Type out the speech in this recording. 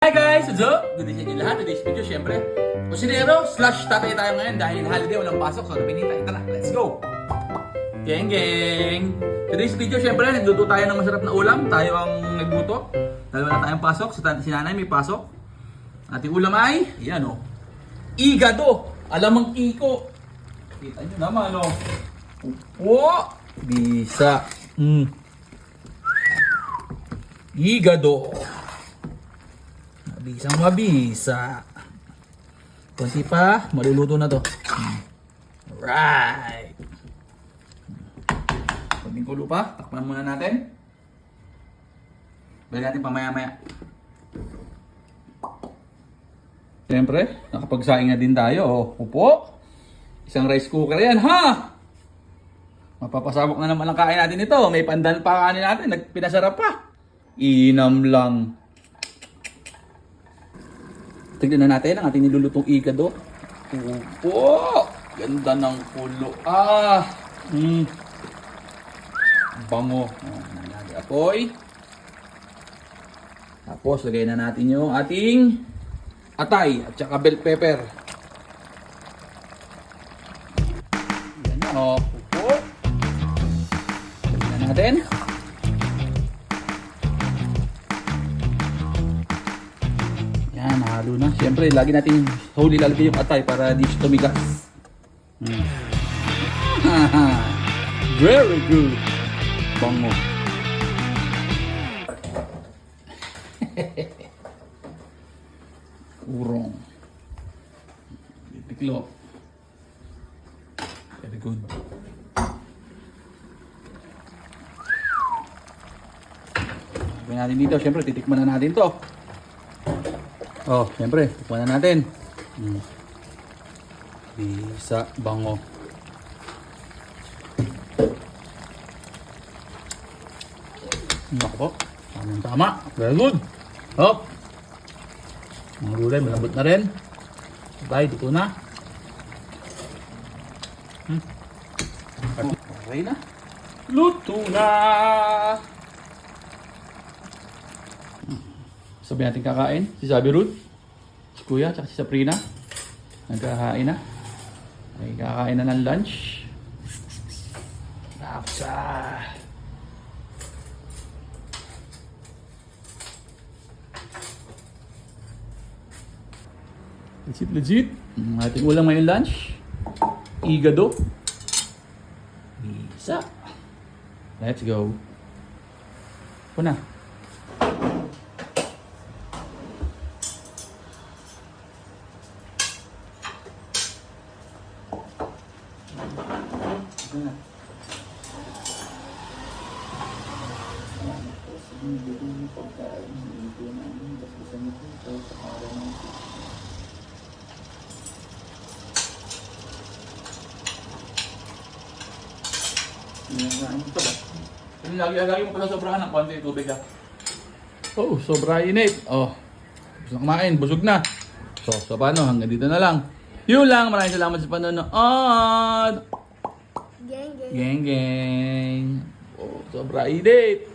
Hi guys! What's up? Good day sa inyo lahat. Today's video, syempre, kusinero / tatay tayo ngayon dahil holiday, walang pasok. So, napinita. Ito na. Let's go! Geng, geng! Today's video, syempre, nagluto tayo ng masarap na ulam. Tayo ang nagluto. Dahil wala tayong pasok. Si nanay may pasok. Ating ulam ay, yan o, igado! Alamang iko! Kita nyo naman o. Upo! Bisa! Igado! Mabisang mabisa. Kunti pa, maluluto na to. Alright. Kunting kulo pa, takpan muna natin. Balik natin pamaya-maya. Siyempre, nakapagsaing na din tayo. Oh, upo. Isang rice cooker yan, ha? Mapapasabok na naman ang kain natin ito. May pandan pa kanin natin, pinasarap pa. Inam lang. Tignan na natin ang ating nilulutong igado. Upo! Ganda ng kulo. Bango. Nalagay apoy. Tapos, lagay na natin yung ating atay at saka bell pepper. Yan na, o. Upo. Tignan natin. Yan, halo na. Siyempre, lagi natin huli lalagay yung atay para di siya tumigas. Very good. Bango. Urong. Tiklop. Very good. Lagyan natin dito. Siyempre, titikman na natin to. Oh, siyempre, tikman na natin. Bisa, bango. Nako, tama. Very good. Hop. Ang gulay, malambot na rin. Bye, dito na. Okay na. Luto na. Sabi natin kakain, si Sabi Ruth, si Kuya, at si Sabrina. Nagkakain na. Ay, kakain na ng lunch. Napsa. Legit, legit. Ating ulang ngayong lunch. Igado. Isa. Let's go. Ito na. Lagi mo pala sobrahan ng konti tubig ha. Oh, sobra init. Oh, gusto na kumain, busog na. So paano? Hanggang dito na lang. Yun lang, maraming salamat sa panonood. Geng, geng. Geng, geng. Oh, sobra init.